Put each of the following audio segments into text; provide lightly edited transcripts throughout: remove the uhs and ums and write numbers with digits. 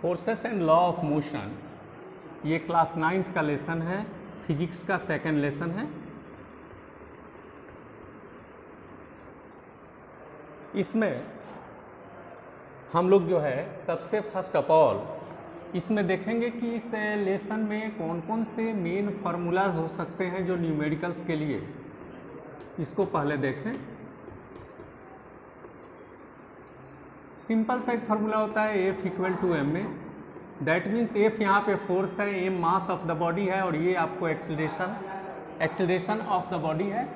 Forces and law of motion, ये class 9th का lesson है, फिजिक्स का सेकंड लेसन है। इसमें हम लोग जो है सबसे फर्स्ट ऑफ ऑल इसमें देखेंगे कि इस लेसन में कौन कौन से मेन फार्मूलाज हो सकते हैं जो न्यूमेरिकल्स के लिए। इसको पहले देखें। सिंपल सा एक फार्मूला होता है F इक्वल टू एम में, दैट मीन्स F यहाँ पे फोर्स है, m mass of the body है और ये आपको एक्सीलरेशन ऑफ द बॉडी है।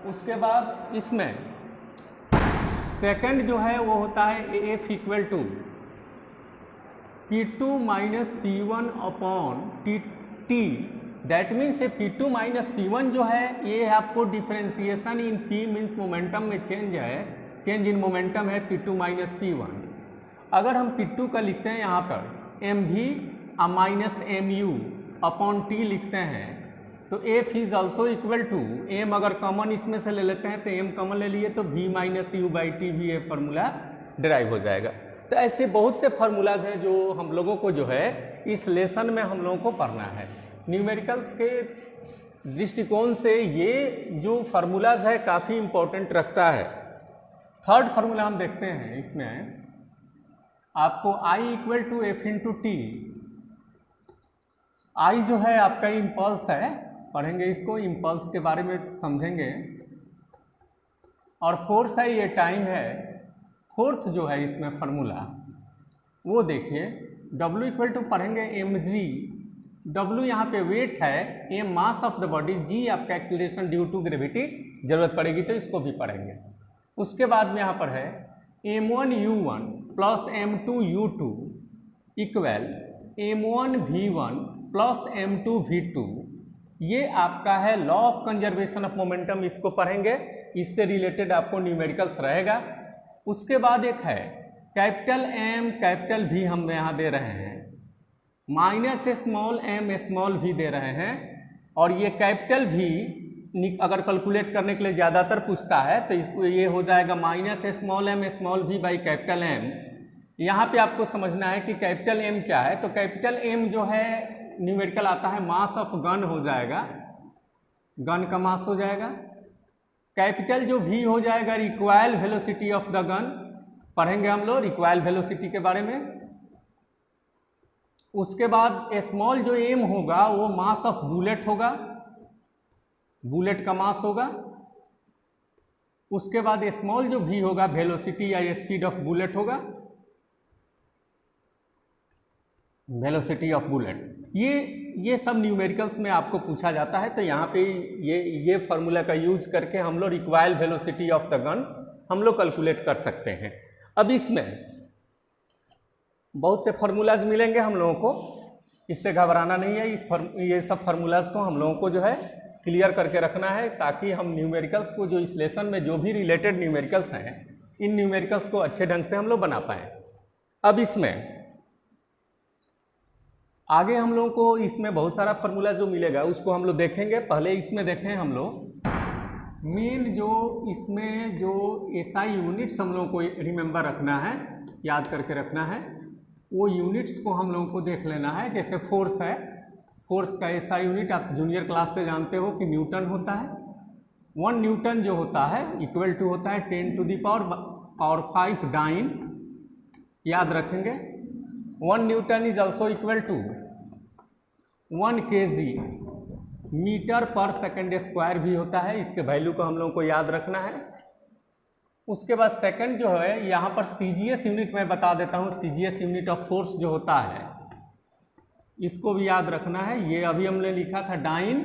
उसके बाद इसमें सेकंड जो है वो होता है F equal to P2 minus P1 upon T, that means P2 minus P1 जो है ये आपको differentiation in P means momentum में चेंज है, चेंज इन मोमेंटम है P2 माइनस P1। अगर हम P2 का लिखते हैं यहाँ पर mv minus mu upon T लिखते हैं तो F is also equal to m, अगर कॉमन इसमें से ले लेते हैं तो m कॉमन ले लिए तो v minus you by T भी ये फार्मूला डिराइव हो जाएगा। तो ऐसे बहुत से फार्मूलाज हैं जो हम लोगों को जो है इस लेसन में हम लोगों को पढ़ना है। न्यूमेरिकल्स के दृष्टिकोण से ये जो फार्मूलाज है काफ़ी इम्पोर्टेंट रखता है। थर्ड फार्मूला हम देखते हैं, इसमें आपको I equal to F into T. I जो है आपका इम्पल्स है, पढ़ेंगे इसको, इम्पल्स के बारे में समझेंगे। और फोर्स है, ये टाइम है। फोर्थ जो है इसमें फार्मूला वो देखिए, W इक्वल टू पढ़ेंगे mg। W यहाँ पे वेट है, m mass of the body, g आपका एक्सीलरेशन ड्यू टू ग्रेविटी, जरूरत पड़ेगी तो इसको भी पढ़ेंगे। उसके बाद में यहाँ पर है m1u1 plus m2u2 equal m1v1 plus m2v2। ये आपका है law of conservation of momentum, इसको पढ़ेंगे, इससे रिलेटेड आपको न्यूमेरिकल्स रहेगा। उसके बाद एक है कैपिटल M कैपिटल V हम यहाँ दे रहे हैं, minus small m small v दे रहे हैं। और ये कैपिटल V अगर कैलकुलेट करने के लिए ज़्यादातर पूछता है तो ये हो जाएगा minus small m small v by capital M। यहाँ पे आपको समझना है कि कैपिटल M क्या है। तो कैपिटल M जो है न्यूमेरिकल आता है मास ऑफ गन हो जाएगा, गन का मास हो जाएगा। कैपिटल जो V हो जाएगा recoil velocity of the gun, पढ़ेंगे हम लोग रिक्वायल वेलोसिटी के बारे में। उसके बाद स्मॉल जो M होगा वो मास ऑफ बुलेट होगा, बुलेट का मास होगा। उसके बाद स्मॉल जो V होगा वेलोसिटी या स्पीड ऑफ बुलेट होगा, वेलोसिटी ऑफ बुलेट। ये सब न्यूमेरिकल्स में आपको पूछा जाता है। तो यहाँ पे ये फार्मूला का यूज करके हम लोग required velocity of the gun हम लोग कैलकुलेट कर सकते हैं। अब इसमें बहुत से फार्मूलाज मिलेंगे हम लोगों को, इससे घबराना नहीं है। ये सब फार्मूलाज को हम लोगों को जो है क्लियर करके रखना है, ताकि हम न्यूमेरिकल्स को जो इस लेसन में जो भी रिलेटेड न्यूमेरिकल्स हैं, इन न्यूमेरिकल्स को अच्छे ढंग से हम लोग बना पाएँ। अब इसमें आगे हम लोगों को इसमें बहुत सारा फार्मूला जो मिलेगा उसको हम लोग देखेंगे। पहले इसमें देखें हम लोग मेन जो इसमें जो SI यूनिट्स हम लोगों को रिमेंबर रखना है, याद करके रखना है, वो यूनिट्स को हम लोगों को देख लेना है। जैसे फोर्स है, फोर्स का SI यूनिट आप जूनियर क्लास से जानते हो कि न्यूटन होता है। 1 न्यूटन जो होता है इक्वल टू होता है 10 टू द पावर 5 डाइन, याद रखेंगे। 1 newton is also equal to 1 kg metre per second square भी होता है, इसके वैल्यू को हम लोगों को याद रखना है। उसके बाद सेकंड जो है यहाँ पर CGS यूनिट मैं बता देता हूँ, CGS यूनिट ऑफ फोर्स जो होता है इसको भी याद रखना है। ये अभी हमने लिखा था डाइन,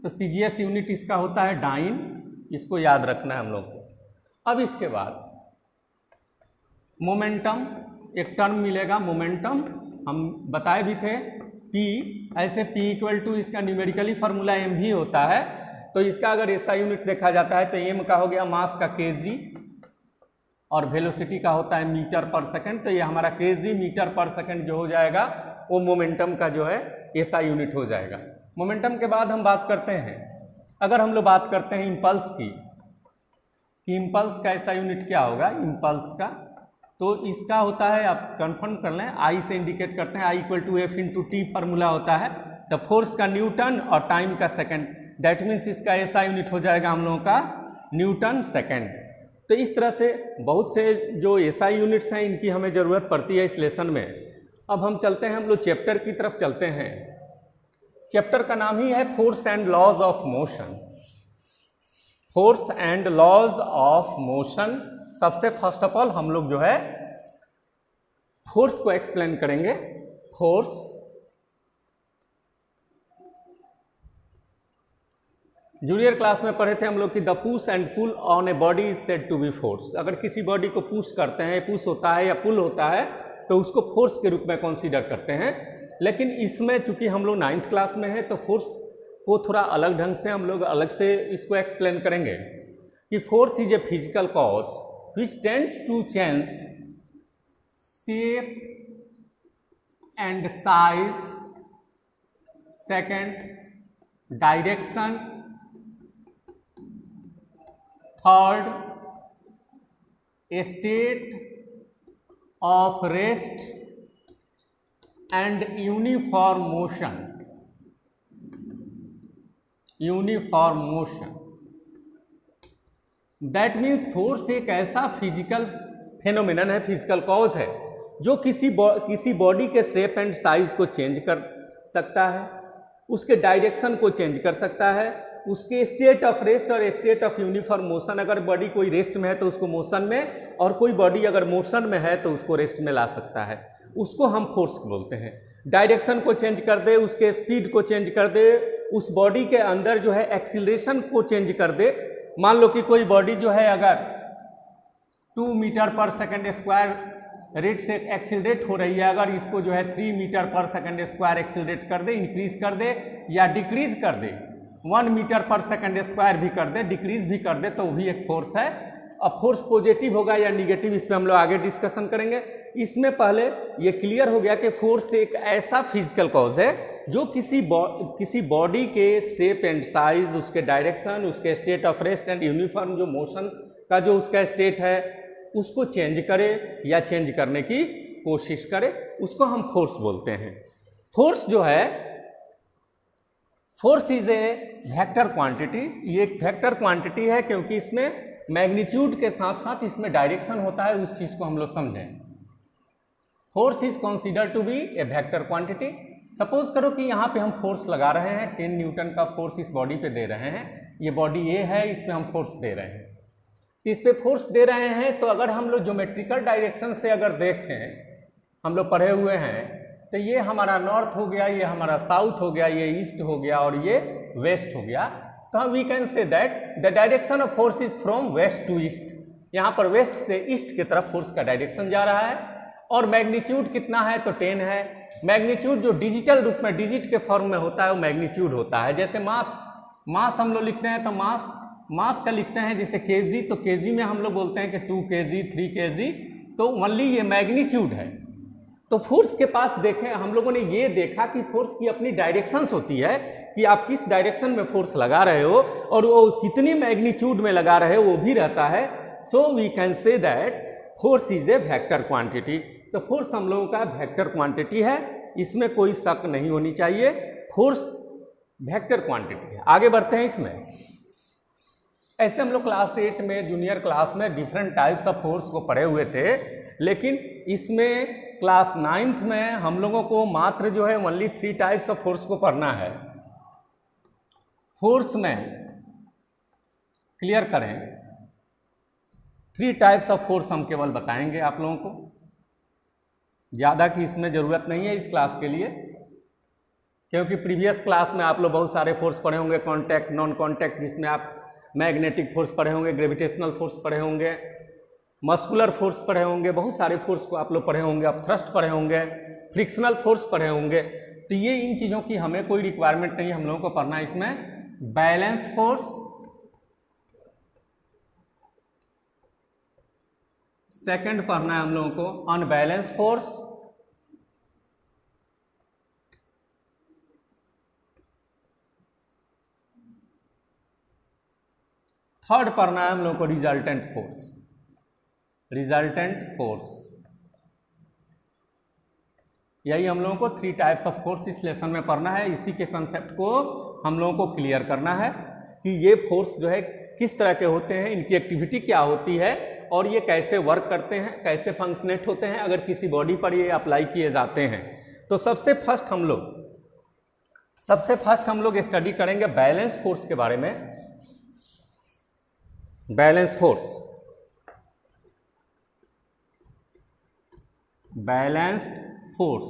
तो CGS यूनिट इसका होता है डाइन, इसको याद रखना है हम लोग को। अब इसके बाद मोमेंटम, एक टर्म मिलेगा मोमेंटम, हम बताए भी थे P, ऐसे P इक्वल टू इसका न्यूमेरिकली फार्मूला m भी होता है। तो इसका अगर SI यूनिट देखा जाता है तो m का हो गया मास का kg और वेलोसिटी का होता है मीटर पर सेकंड। तो ये हमारा kg मीटर पर सेकंड जो हो जाएगा वो मोमेंटम का जो है SI यूनिट हो जाएगा। मोमेंटम के बाद हम बात करते हैं, अगर हम लोग बात करते हैं इम्पल्स की, कि इम्पल्स का SI यूनिट क्या होगा। इम्पल्स का तो इसका होता है, आप कंफर्म कर लें, आई से इंडिकेट करते हैं, I equal to F into T formula होता है। तो फोर्स का न्यूटन और टाइम का सेकंड, दैट मीन्स इसका ऐसा यूनिट हो जाएगा हम लोगों का न्यूटन सेकंड। तो इस तरह से बहुत से जो एसआई यूनिट्स हैं इनकी हमें ज़रूरत पड़ती है इस लेसन में। अब हम चलते हैं, हम लोग चैप्टर की तरफ चलते हैं। चैप्टर का नाम ही है force and laws of motion. Force and laws of motion. सबसे फर्स्ट ऑफ ऑल हम लोग जो है फोर्स को एक्सप्लेन करेंगे। फोर्स, जूनियर क्लास में पढ़े थे हम लोग कि the push and pull on a body is said to be force. अगर किसी बॉडी को पुश करते हैं, पुश होता है या पुल होता है, तो उसको फोर्स के रूप में कंसीडर करते हैं। लेकिन इसमें चूंकि हम लोग 9th क्लास में हैं तो फोर्स को थोड़ा अलग ढंग से हम लोग अलग से इसको एक्सप्लेन करेंगे कि force is a physical cause which tend to change shape and size, second direction, third state of rest and uniform motion. Uniform motion, that means force एक ऐसा फिजिकल फेनोमेनन है, फिजिकल कॉज है जो किसी body के shape and size को change कर सकता है, उसके डायरेक्शन को चेंज कर सकता है, उसके स्टेट ऑफ रेस्ट और स्टेट ऑफ यूनिफॉर्म मोशन। अगर बॉडी कोई रेस्ट में है तो उसको मोशन में, और कोई बॉडी अगर मोशन में है तो उसको रेस्ट में ला सकता है, उसको हम फोर्स बोलते हैं। डायरेक्शन को चेंज कर दे, उसके स्पीड को चेंज कर दे, उस बॉडी के अंदर जो है एक्सीलरेशन को चेंज कर दे। मान लो कि कोई बॉडी जो है अगर 2 metre per second square rate से एक्सीलरेट हो रही है, अगर इसको जो है 3 metre per second square accelerate कर दे, इंक्रीज कर दे या डिक्रीज कर दे, 1 मीटर पर सेकंड स्क्वायर भी कर दे, डिक्रीज भी कर दे, तो भी एक फोर्स है। अब फोर्स पॉजिटिव होगा या निगेटिव, इस पर हम लोग आगे डिस्कशन करेंगे। इसमें पहले ये क्लियर हो गया कि फोर्स एक ऐसा फिजिकल कॉज है जो किसी बॉडी के शेप एंड साइज, उसके डायरेक्शन, उसके state of rest and uniform जो मोशन का जो उसका स्टेट है उसको चेंज करे या चेंज करने की कोशिश करे, उसको हम फोर्स बोलते हैं। फोर्स जो है, force is a vector quantity. ये एक वेक्टर क्वांटिटी है क्योंकि इसमें मैग्नीट्यूड के साथ साथ इसमें डायरेक्शन होता है। उस चीज को हम लोग समझें। Force is consider to be a vector quantity. Suppose करो कि यहाँ पे हम फोर्स लगा रहे हैं, 10 न्यूटन का फोर्स इस बॉडी पे दे रहे हैं, ये बॉडी ए है, इस पे हम फोर्स दे रहे हैं। इस पे फोर्स दे रहे हैं तो अगर हम लोग ज्योमेट्रिकल डायरेक्शन से अगर देखें, हम लोग पढ़े हुए हैं, तो ये हमारा नॉर्थ हो गया, ये हमारा साउथ हो गया, ये ईस्ट हो गया और ये वेस्ट हो गया। तो we can say that the direction of force is from west to east. यहाँ पर वेस्ट से ईस्ट की तरफ फोर्स का डायरेक्शन जा रहा है। और मैग्नीट्यूड कितना है तो 10 है। मैग्नीट्यूड जो डिजिटल रूप में डिजिट के फॉर्म में होता है वो मैग्नीट्यूड होता है। जैसे मास हम लोग लिखते हैं तो मास का लिखते हैं जैसे केजी, तो केजी में हम लोग बोलते हैं कि 2 kg 3 kg, तो ओनली ये मैग्नीट्यूड है। तो फोर्स के पास देखें, हम लोगों ने ये देखा कि फोर्स की अपनी डायरेक्शंस होती है कि आप किस डायरेक्शन में फोर्स लगा रहे हो और वो कितनी मैग्नीट्यूड में लगा रहे हो वो भी रहता है। So we can say that force is a vector quantity. तो फोर्स हम लोगों का वेक्टर क्वांटिटी है, इसमें कोई शक नहीं होनी चाहिए। फोर्स वेक्टर क्वांटिटी है। आगे बढ़ते हैं। इसमें ऐसे हम लोग क्लास 8 में, जूनियर क्लास में डिफरेंट टाइप्स ऑफ फोर्स को पढ़े हुए थे, लेकिन इसमें क्लास 9th में हम लोगों को मात्र जो है ओनली 3 टाइप्स ऑफ फोर्स को पढ़ना है। फोर्स में क्लियर करें, 3 टाइप्स ऑफ फोर्स हम केवल बताएंगे आप लोगों को, ज़्यादा की इसमें ज़रूरत नहीं है इस क्लास के लिए, क्योंकि प्रीवियस क्लास में आप लोग बहुत सारे फोर्स पढ़े होंगे, कॉन्टैक्ट, नॉन कॉन्टैक्ट, जिसमें आप मैग्नेटिक फोर्स पढ़े होंगे, ग्रेविटेशनल फोर्स पढ़े होंगे, मस्कुलर फोर्स पढ़े होंगे, बहुत सारे फोर्स को आप लोग पढ़े होंगे, आप थ्रस्ट पढ़े होंगे, फ्रिक्शनल फोर्स पढ़े होंगे। तो ये इन चीज़ों की हमें कोई रिक्वायरमेंट नहीं है, हम लोगों को पढ़ना है इसमें बैलेंस्ड फोर्स, सेकंड पढ़ना है हम लोगों को अनबैलेंस्ड फोर्स, थर्ड पढ़ना है हम लोगों को रिजल्टेंट फोर्स। Resultant force. यही हम लोगों को 3 टाइप्स ऑफ फोर्स इस लेसन में पढ़ना है। इसी के कंसेप्ट को हम लोगों को क्लियर करना है कि ये फोर्स जो है किस तरह के होते हैं, इनकी एक्टिविटी क्या होती है और ये कैसे वर्क करते हैं, कैसे फंक्शनेट होते हैं अगर किसी बॉडी पर ये अप्लाई किए जाते हैं। तो सबसे फर्स्ट हम लोग स्टडी करेंगे बैलेंस फोर्स के बारे में। Balance force, balanced force.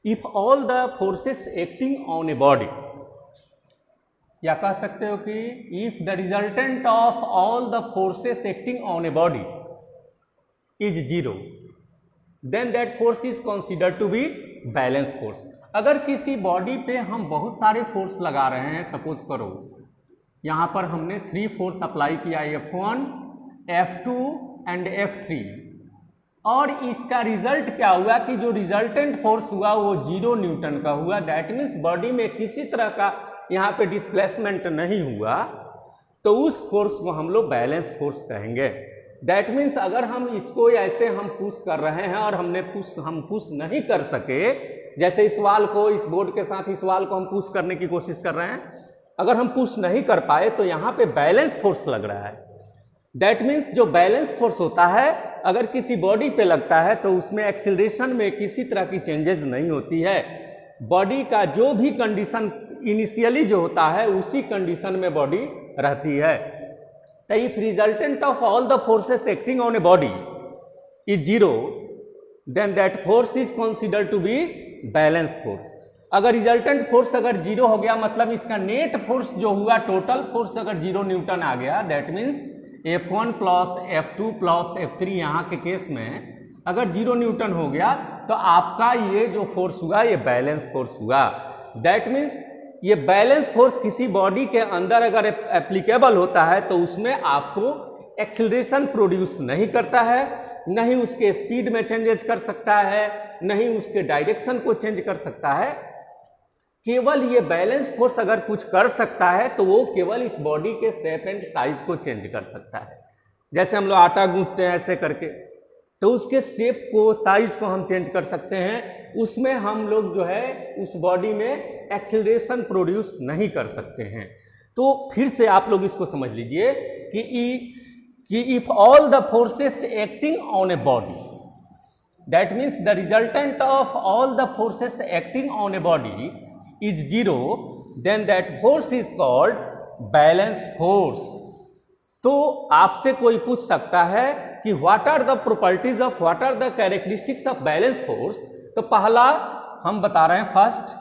If all the forces acting on a body, या कह सकते हो कि if the resultant of all the forces acting on a body is 0, then that force is considered to be balance force. अगर किसी body पे हम बहुत सारे फोर्स लगा रहे हैं, सपोज करो यहां पर हमने 3 फोर्स अप्लाई किया, F1, F2 एंड F3, और इसका रिजल्ट क्या हुआ कि जो रिजल्टेंट फोर्स हुआ वो 0 न्यूटन का हुआ। दैट मीन्स बॉडी में किसी तरह का यहाँ पे डिस्प्लेसमेंट नहीं हुआ, तो उस फोर्स को हम लोग बैलेंस फोर्स कहेंगे। दैट मीन्स अगर हम इसको ऐसे हम पुश कर रहे हैं और हम पुश नहीं कर सके, जैसे इस वाल को, इस बोर्ड के साथ इस वाल को हम पुश करने की कोशिश कर रहे हैं, अगर हम पुश नहीं कर पाए तो यहाँ पे बैलेंस फोर्स लग रहा है। दैट मीन्स जो बैलेंस फोर्स होता है अगर किसी बॉडी पे लगता है तो उसमें एक्सीलरेशन में किसी तरह की चेंजेस नहीं होती है। बॉडी का जो भी कंडीशन इनिशियली जो होता है उसी कंडीशन में बॉडी रहती है। तो if resultant of all the forces acting on a body is 0, then that force is considered to be balance force. अगर रिजल्टेंट फोर्स अगर 0 हो गया, मतलब इसका नेट फोर्स जो हुआ, टोटल फोर्स अगर 0 न्यूटन आ गया, that means F1 plus F2 plus F3 यहाँ के केस में अगर 0 न्यूटन हो गया तो आपका ये जो फोर्स हुआ ये बैलेंस फोर्स हुआ। दैट मीन्स ये बैलेंस फोर्स किसी बॉडी के अंदर अगर एप्लीकेबल होता है तो उसमें आपको एक्सीलरेशन प्रोड्यूस नहीं करता है, नहीं उसके स्पीड में चेंजेस कर सकता है, नहीं उसके डायरेक्शन को चेंज कर सकता है। केवल ये बैलेंस फोर्स अगर कुछ कर सकता है तो वो केवल इस बॉडी के शेप एंड साइज को चेंज कर सकता है। जैसे हम लोग आटा गूंथते हैं ऐसे करके, तो उसके शेप को, साइज को हम चेंज कर सकते हैं। उसमें हम लोग जो है उस बॉडी में एक्सीलरेशन प्रोड्यूस नहीं कर सकते हैं। तो फिर से आप लोग इसको समझ लीजिए कि if all the forces acting on a body, that means the resultant of all the forces acting on a body is 0, then that force is called balanced force। तो आपसे कोई पूछ सकता है कि what are the properties of, what are the characteristics of balanced force। तो पहला हम बता रहे हैं, first,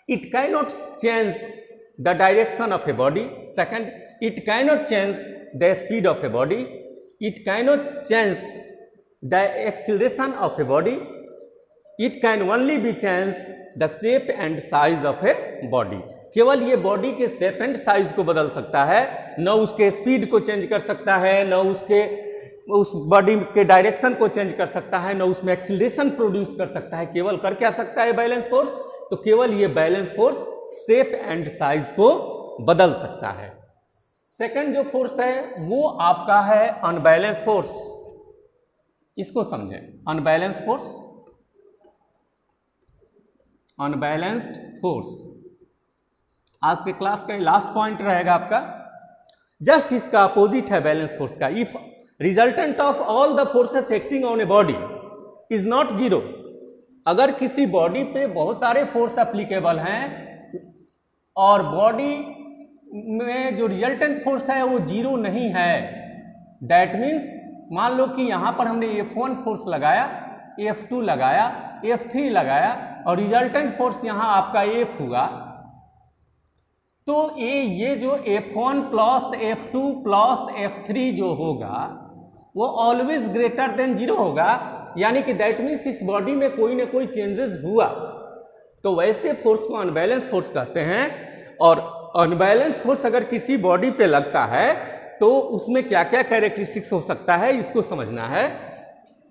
it cannot change the direction of a body। second, it cannot change the speed of a body। it cannot change the acceleration of a body। it can only be changed the shape and size of a body. केवल ये body के shape and size को बदल सकता है, न उसके speed को चेंज कर सकता है, न उस बॉडी के डायरेक्शन को चेंज कर सकता है, न उसमें एक्सीलरेशन प्रोड्यूस कर सकता है। केवल कर क्या सकता है बैलेंस फोर्स? तो केवल ये balance force shape and size को बदल सकता है। सेकंड जो फोर्स है वो आपका है अनबैलेंस फोर्स। इसको समझें, अनबैलेंस फोर्स, अनबैलेंस्ड फोर्स आज के क्लास का लास्ट पॉइंट रहेगा आपका। जस्ट इसका अपोजिट है बैलेंस फोर्स का। If resultant of all the forces acting on a body is not 0, अगर किसी बॉडी पे बहुत सारे फोर्स एप्लीकेबल हैं और बॉडी में जो रिजल्टेंट फोर्स है वो 0 नहीं है, दैट मीन्स मान लो कि यहां पर हमने F1 फोर्स लगाया, F2 लगाया, F3 लगाया और रिजल्टेंट फोर्स यहां आपका F हुआ, तो ये जो F1 plus F2 plus F3 जो होगा वो ऑलवेज ग्रेटर देन 0 होगा। यानी कि दैट मीन्स इस बॉडी में कोई ना कोई चेंजेस हुआ, तो वैसे फोर्स को अनबैलेंस फोर्स कहते हैं। और अनबैलेंस फोर्स अगर किसी बॉडी पे लगता है तो उसमें क्या क्या कैरेक्टरिस्टिक्स हो सकता है इसको समझना है।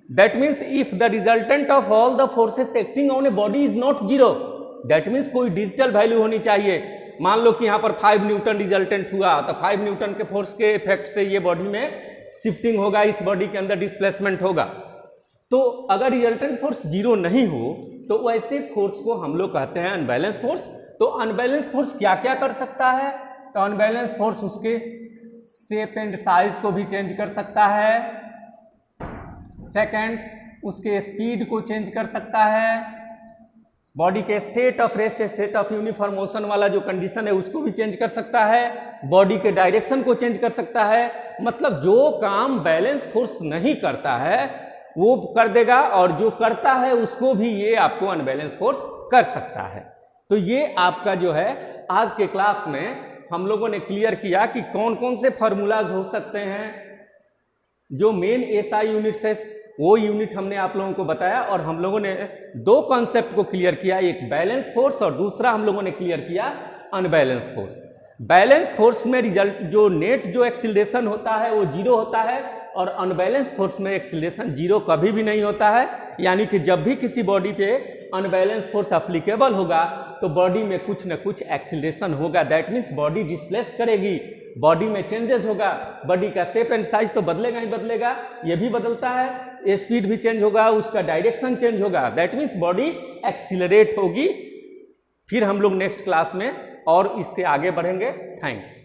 That means if the resultant of all the forces acting on a body is not 0, that means कोई डिजिटल वैल्यू होनी चाहिए। मान लो कि यहाँ पर 5 न्यूटन रिजल्टेंट हुआ, तो 5 न्यूटन के फोर्स के इफेक्ट से ये बॉडी में शिफ्टिंग होगा, इस बॉडी के अंदर डिस्प्लेसमेंट होगा। तो अगर रिजल्टेंट फोर्स 0 नहीं हो तो वैसे फोर्स को हम लोग कहते हैं अनबैलेंस फोर्स। तो अनबैलेंस फोर्स क्या क्या कर सकता है? तो अनबैलेंस फोर्स उसके शेप एंड साइज को भी चेंज कर सकता है। सेकंड, उसके स्पीड को चेंज कर सकता है। बॉडी के state of rest, state of uniform motion वाला जो कंडीशन है उसको भी चेंज कर सकता है। बॉडी के डायरेक्शन को चेंज कर सकता है। मतलब जो काम बैलेंस फोर्स नहीं करता है वो कर देगा, और जो करता है उसको भी ये आपको अनबैलेंस फोर्स कर सकता है। तो ये आपका जो है आज के क्लास में हम लोगों ने क्लियर किया कि कौन कौन से फार्मूलाज हो सकते हैं। जो मेन एसआई यूनिट्स है वो यूनिट हमने आप लोगों को बताया, और हम लोगों ने दो कॉन्सेप्ट को क्लियर किया, एक बैलेंस फोर्स और दूसरा हम लोगों ने क्लियर किया अनबैलेंस फोर्स। बैलेंस फोर्स में रिजल्ट जो नेट जो एक्सीलरेशन होता है वो 0 होता है, और अनबैलेंस फोर्स में एक्सीलरेशन 0 कभी भी नहीं होता है। यानी कि जब भी किसी बॉडी पे अनबैलेंस फोर्स अप्लीकेबल होगा तो बॉडी में कुछ न कुछ एक्सीलरेशन होगा। दैट मीन्स बॉडी डिस्प्लेस करेगी, बॉडी में चेंजेस होगा, बॉडी का शेप एंड साइज तो बदलेगा ही बदलेगा, ये भी बदलता है, स्पीड भी चेंज होगा, उसका डायरेक्शन चेंज होगा। दैट मीन्स बॉडी एक्सीलरेट होगी। फिर हम लोग नेक्स्ट क्लास में और इससे आगे बढ़ेंगे। थैंक्स।